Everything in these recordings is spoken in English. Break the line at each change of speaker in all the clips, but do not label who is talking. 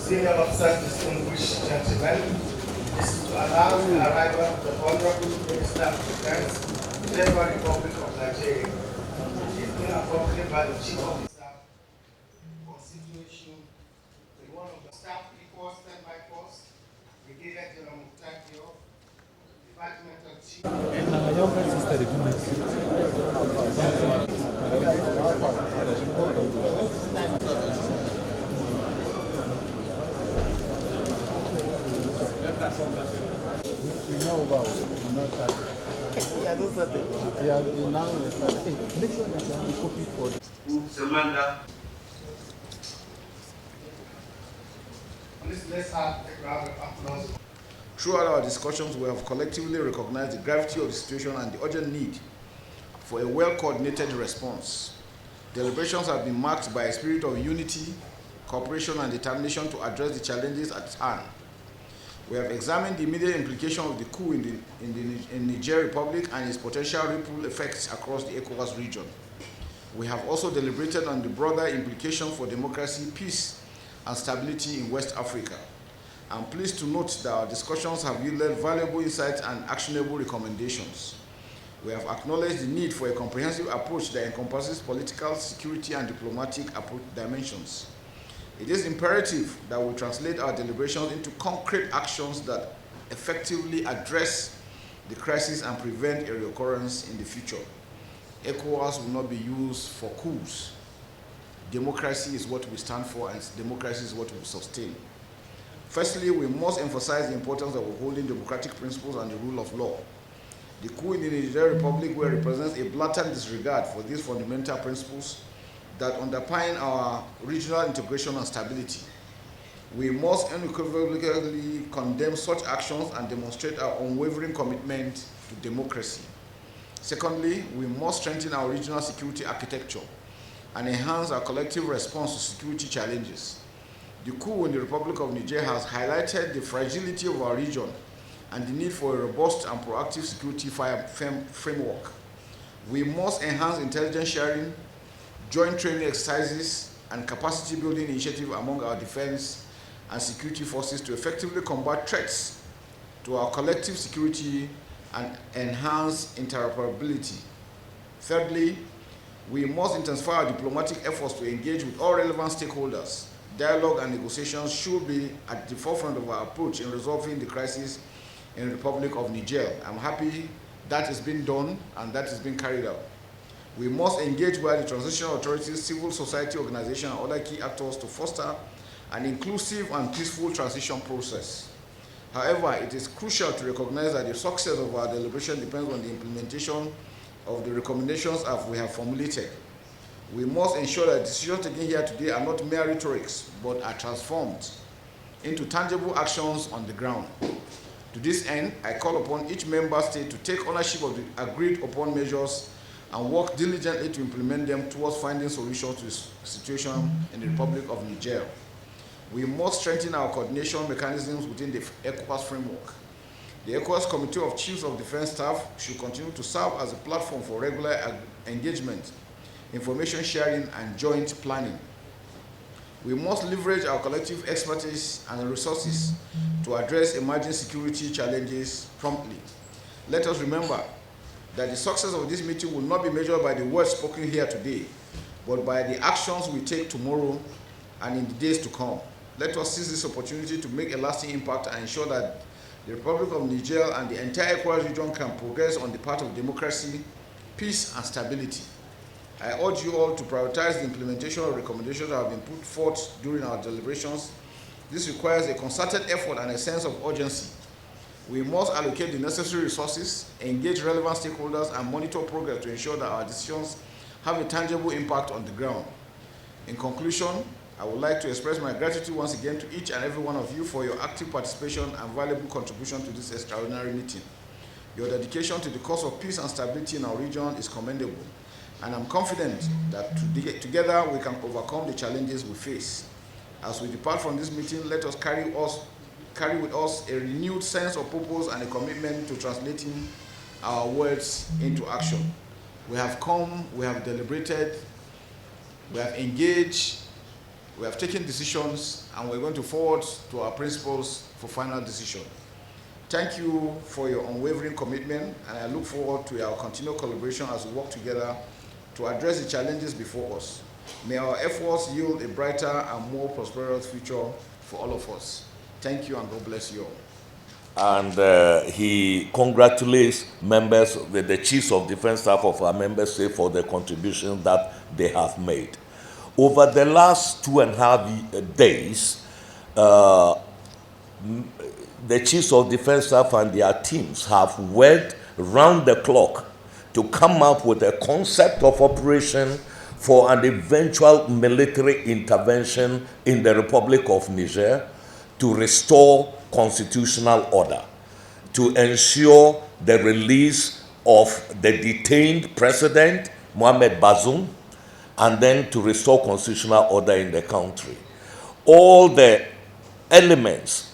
Senior officers, distinguished gentlemen, this is to allow the arrival of the Honorable Minister of Defense, Federal Republic of Nigeria. He is being accompanied by the Chief of the Staff, Constitution, one of the staff ECOWAS standby force, Brigadier General Mutakio, Departmental Chief.
And my younger sister is doing we know about it. We know that. Yeah, those are the. Yeah, now we start. Hey, make sure that you have a copy for this.
Samantha. Let's have a round of applause.
Throughout our discussions, we have collectively recognized the gravity of the situation and the urgent need for a well-coordinated response. Deliberations have been marked by a spirit of unity, cooperation, and determination to address the challenges at hand. We have examined the immediate implication of the coup in Niger Republic and its potential ripple effects across the ECOWAS region. We have also deliberated on the broader implications for democracy, peace, and stability in West Africa. I'm pleased to note that our discussions have yielded valuable insights and actionable recommendations. We have acknowledged the need for a comprehensive approach that encompasses political, security, and diplomatic dimensions. It is imperative that we translate our deliberations into concrete actions that effectively address the crisis and prevent a reoccurrence in the future. ECOWAS will not be used for coups. Democracy is what we stand for, and democracy is what we sustain. Firstly, we must emphasize the importance of upholding democratic principles and the rule of law. The coup in the Niger Republic represents a blatant disregard for these fundamental principles that underpin our regional integration and stability. We must unequivocally condemn such actions and demonstrate our unwavering commitment to democracy. Secondly, we must strengthen our regional security architecture and enhance our collective response to security challenges. The coup in the Republic of Niger has highlighted the fragility of our region and the need for a robust and proactive security framework. We must enhance intelligence sharing, joint training exercises, and capacity building initiatives among our defense and security forces to effectively combat threats to our collective security and enhance interoperability. Thirdly, we must intensify our diplomatic efforts to engage with all relevant stakeholders. Dialogue and negotiations should be at the forefront of our approach in resolving the crisis in the Republic of Niger. I'm happy that is being done and that is being carried out. We must engage with the transitional authorities, civil society organizations, and other key actors to foster an inclusive and peaceful transition process. However, it is crucial to recognize that the success of our deliberation depends on the implementation of the recommendations that we have formulated. We must ensure that decisions taken here today are not mere rhetorics, but are transformed into tangible actions on the ground. To this end, I call upon each member state to take ownership of the agreed upon measures and work diligently to implement them towards finding solutions to the situation in the Republic of Niger. We must strengthen our coordination mechanisms within the ECOWAS framework. The ECOWAS Committee of Chiefs of Defense Staff should continue to serve as a platform for regular engagement, information sharing, and joint planning. We must leverage our collective expertise and resources to address emerging security challenges promptly. Let us remember that the success of this meeting will not be measured by the words spoken here today, but by the actions we take tomorrow and in the days to come. Let us seize this opportunity to make a lasting impact and ensure that the Republic of Niger and the entire ECOWAS region can progress on the path of democracy, peace, and stability. I urge you all to prioritize the implementation of recommendations that have been put forth during our deliberations. This requires a concerted effort and a sense of urgency. We must allocate the necessary resources, engage relevant stakeholders, and monitor progress to ensure that our decisions have a tangible impact on the ground. In conclusion, I would like to express my gratitude once again to each and every one of you for your active participation and valuable contribution to this extraordinary meeting. Your dedication to the cause of peace and stability in our region is commendable, and I'm confident that together we can overcome the challenges we face. As we depart from this meeting, let us carry with us a renewed sense of purpose and a commitment to translating our words into action. We have come, we have deliberated, we have engaged, We have taken decisions and we're going to forward to our principals for final decision. Thank you for your unwavering commitment, and I look forward to our continued collaboration as we work together to address the challenges before us. May our efforts yield a brighter and more prosperous future for all of us. Thank you and God bless you all.
And he congratulates members, the chiefs of defense staff of our member state for the contribution that they have made. Over the last 2.5 days, the chiefs of defense staff and their teams have worked round the clock to come up with a concept of operation for an eventual military intervention in the Republic of Niger to restore constitutional order, to ensure the release of the detained president, Mohamed Bazoum, and then to restore constitutional order in the country. All the elements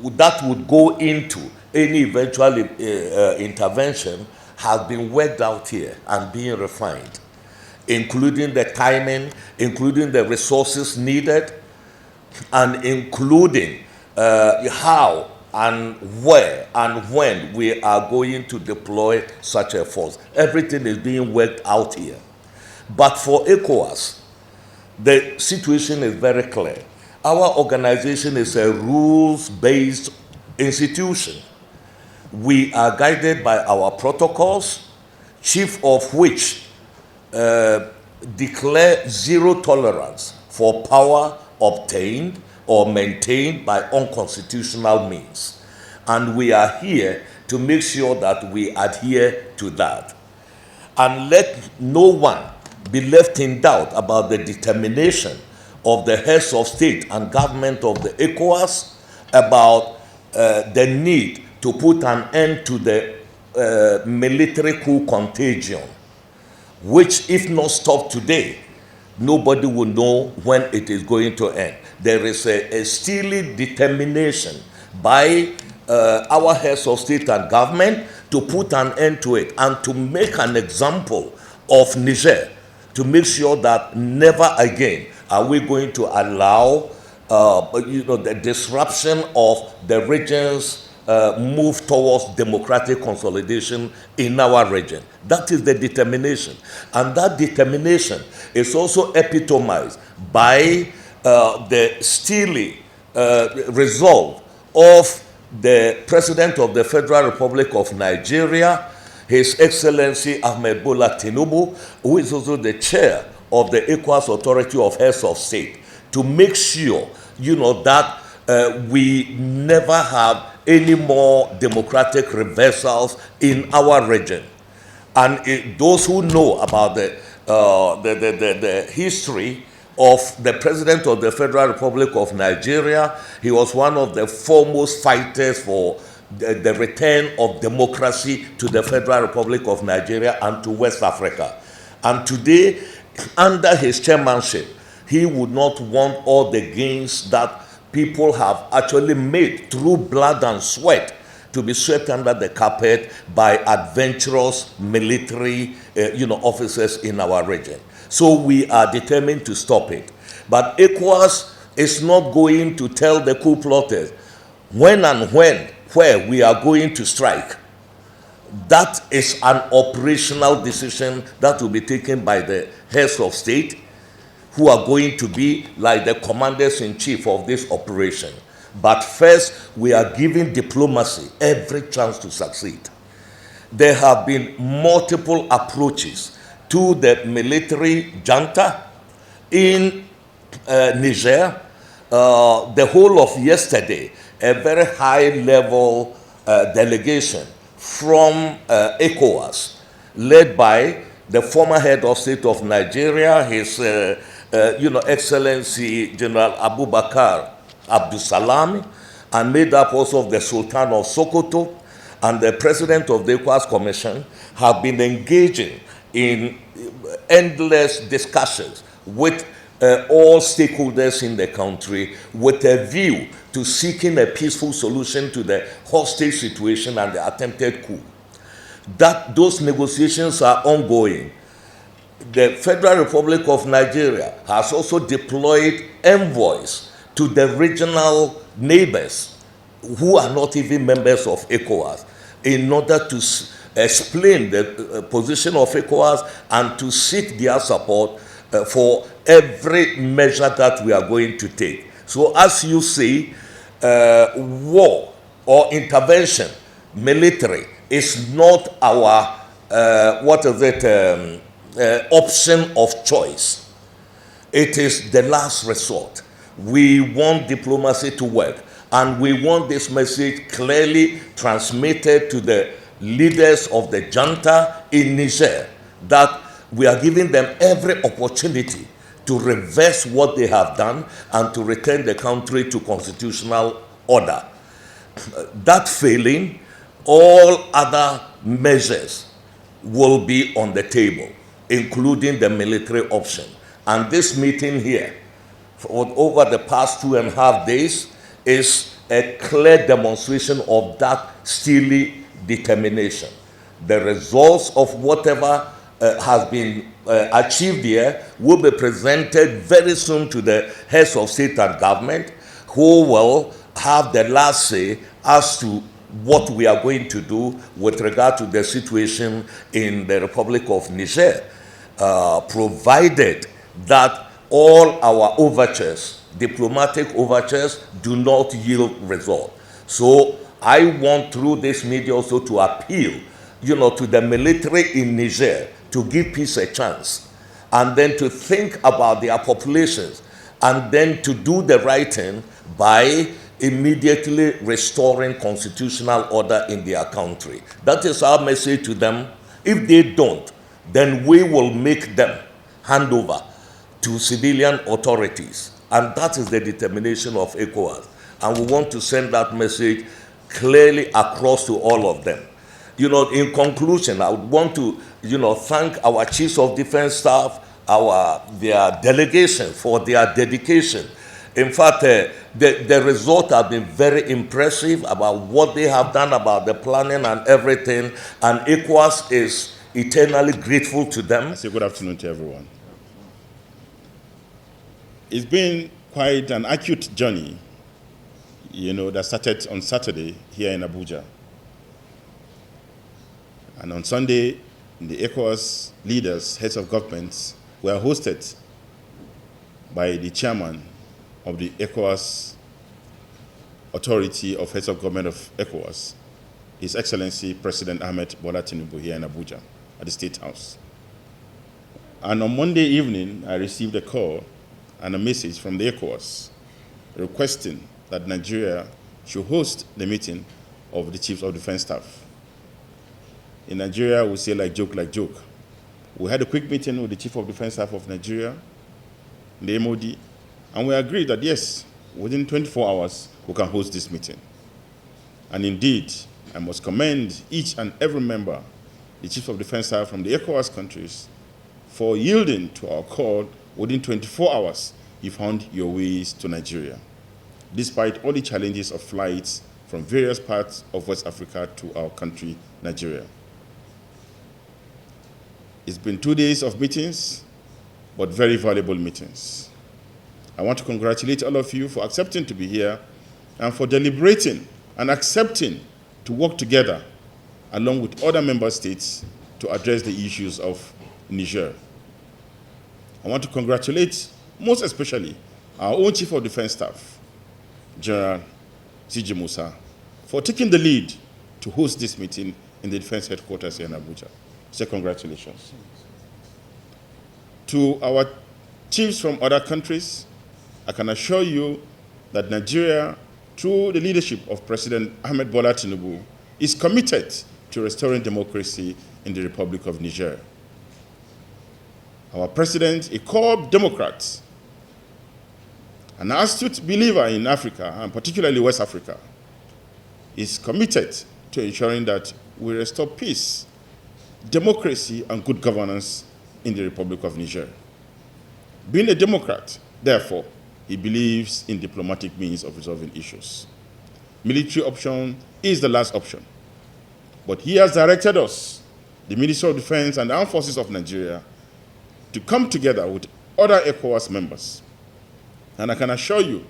that would go into any eventual intervention have been worked out here and being refined, including the timing, including the resources needed, and including how and where and when we are going to deploy such a force. Everything is being worked out here. But for ECOWAS, the situation is very clear. Our organization is a rules-based institution. We are guided by our protocols, chief of which declare zero tolerance for power obtained or maintained by unconstitutional means. And we are here to make sure that we adhere to that. And let no one be left in doubt about the determination of the heads of state and government of the ECOWAS about the need to put an end to the military coup contagion, which, if not stopped today, nobody will know when it is going to end. There is a steely determination by our heads of state and government to put an end to it and to make an example of Niger, to make sure that never again are we going to allow the disruption of the region's move towards democratic consolidation in our region. That is the determination. And that determination is also epitomized by the steely resolve of the President of the Federal Republic of Nigeria, His Excellency Ahmed Bola Tinubu, who is also the chair of the ECOWAS Authority of Heads of State, to make sure, that we never have any more democratic reversals in our region. And those who know about the history of the President of the Federal Republic of Nigeria, he was one of the foremost fighters for the return of democracy to the Federal Republic of Nigeria and to West Africa. And today, under his chairmanship, he would not want all the gains that people have actually made through blood and sweat to be swept under the carpet by adventurous military officers in our region. So we are determined to stop it. But ECOWAS is not going to tell the coup plotters when and where we are going to strike. That is an operational decision that will be taken by the heads of state, who are going to be like the commanders-in-chief of this operation. But first, we are giving diplomacy every chance to succeed. There have been multiple approaches to the military junta in Niger. The whole of yesterday, a very high-level delegation from ECOWAS, led by the former head of state of Nigeria, His Excellency General Abubakar Abdusalam, and made up also of the Sultan of Sokoto and the President of the ECOWAS Commission, have been engaging in endless discussions with all stakeholders in the country with a view to seeking a peaceful solution to the hostage situation and the attempted coup. Those negotiations are ongoing. the Federal Republic of Nigeria has also deployed envoys to the regional neighbors who are not even members of ECOWAS in order to explain the position of ECOWAS and to seek their support for every measure that we are going to take. So as you see, war or intervention, military, is not our, option of choice. It is the last resort. We want diplomacy to work, and we want this message clearly transmitted to the leaders of the junta in Niger, that we are giving them every opportunity to reverse what they have done and to return the country to constitutional order. That failing, all other measures will be on the table, including the military option. And this meeting here, for over the past 2.5 days, is a clear demonstration of that steely determination. The results of whatever has been achieved here will be presented very soon to the heads of state and government, who will have the last say as to what we are going to do with regard to the situation in the Republic of Niger, provided that all our overtures, diplomatic overtures, do not yield result. So I want through this media also to appeal, to the military in Niger to give peace a chance, and then to think about their populations, and then to do the right thing by immediately restoring constitutional order in their country. That is our message to them. If they don't, then we will make them hand over to civilian authorities. And that is the determination of ECOWAS. And we want to send that message clearly across to all of them. In conclusion, I would want to, thank our chiefs of defense staff, their delegation for their dedication. In fact, the results have been very impressive about what they have done, about the planning and everything, and ECOWAS is eternally grateful to them.
I say good afternoon to everyone. It's been quite an acute journey, that started on Saturday here in Abuja. And on Sunday, the ECOWAS leaders, heads of governments, were hosted by the chairman of the ECOWAS Authority of Heads of Government of ECOWAS, His Excellency President Ahmed Bola Tinubu, here in Abuja at the State House. And on Monday evening, I received a call and a message from the ECOWAS requesting that Nigeria should host the meeting of the Chiefs of Defense Staff. In Nigeria, we say like joke. We had a quick meeting with the Chief of Defense Staff of Nigeria, the MOD, and we agreed that yes, within 24 hours, we can host this meeting. And indeed, I must commend each and every member, the Chiefs of Defense Staff from the ECOWAS countries, for yielding to our call. Within 24 hours, you found your ways to Nigeria, despite all the challenges of flights from various parts of West Africa to our country, Nigeria. It's been 2 days of meetings, but very valuable meetings. I want to congratulate all of you for accepting to be here and for deliberating and accepting to work together along with other member states to address the issues of Niger. I want to congratulate most especially our own Chief of Defense Staff, General C.J. Musa, for taking the lead to host this meeting in the Defense Headquarters here in Abuja. So congratulations. To our chiefs from other countries, I can assure you that Nigeria, through the leadership of President Ahmed Bola Tinubu, is committed to restoring democracy in the Republic of Niger. Our president, a core Democrat, an astute believer in Africa, and particularly West Africa, is committed to ensuring that we restore peace, democracy, and good governance in the Republic of Niger. Being a Democrat, therefore, he believes in diplomatic means of resolving issues. Military option is the last option. But he has directed us, the Ministry of Defense and the Armed Forces of Nigeria, to come together with other ECOWAS members. And I can assure you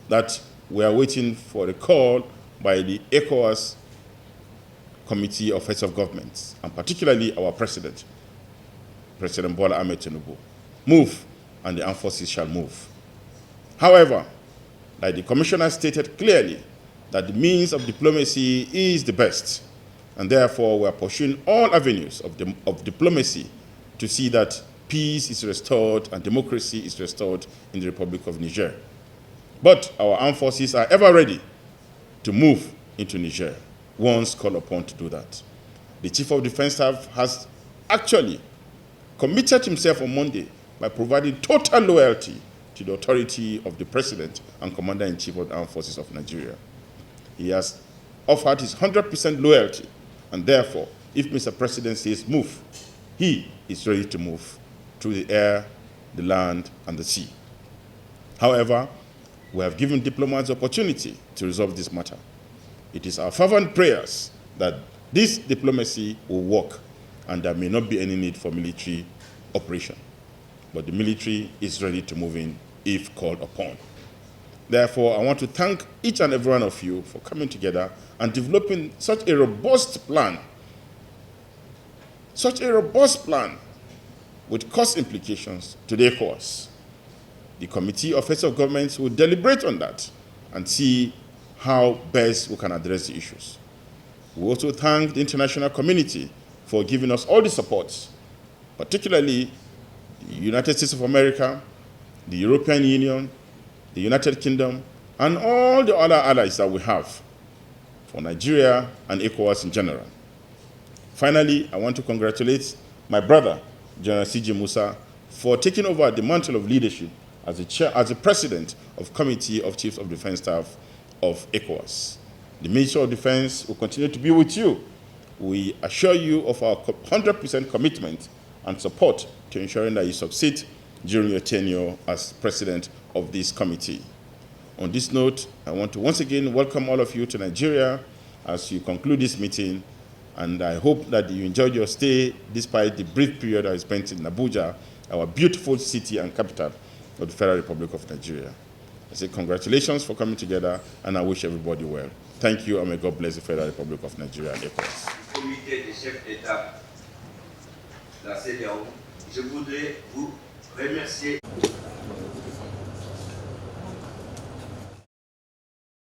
that we are waiting for a call by the ECOWAS Committee of Heads of Governments, and particularly our President, President Bola Ahmed Tinubu. Move, and the armed forces shall move. However, like the Commissioner stated clearly, that the means of diplomacy is the best, and therefore we are pursuing all avenues of diplomacy to see that peace is restored and democracy is restored in the Republic of Niger. But our armed forces are ever ready to move into Niger once called upon to do that. The Chief of Defense Staff has actually committed himself on Monday by providing total loyalty to the authority of the President and Commander-in-Chief of the Armed Forces of Nigeria. He has offered his 100% loyalty, and therefore, if Mr. President says move, he is ready to move through the air, the land, and the sea. However, we have given diplomats the opportunity to resolve this matter. It is our fervent prayers that this diplomacy will work and there may not be any need for military operation. But the military is ready to move in if called upon. Therefore, I want to thank each and every one of you for coming together and developing such a robust plan with cost implications to the ECOWAS. The Committee of Heads of Governments will deliberate on that and see how best we can address the issues. We also thank the international community for giving us all the support, particularly the United States of America, the European Union, the United Kingdom, and all the other allies that we have for Nigeria and ECOWAS in general. Finally, I want to congratulate my brother, General C.J. Musa, for taking over the mantle of leadership as the President of Committee of Chiefs of Defense Staff of ECOWAS. The Ministry of Defense will continue to be with you. We assure you of our 100% commitment and support to ensuring that you succeed during your tenure as President of this committee. On this note, I want to once again welcome all of you to Nigeria as you conclude this meeting, and I hope that you enjoyed your stay despite the brief period I spent in Abuja, our beautiful city and capital of the Federal Republic of Nigeria. I say congratulations for coming together, and I wish everybody well. Thank you, and may God bless the Federal Republic of Nigeria and ECOWAS.
Comité des chefs d'État, la CEDEAO, je voudrais vous remercier.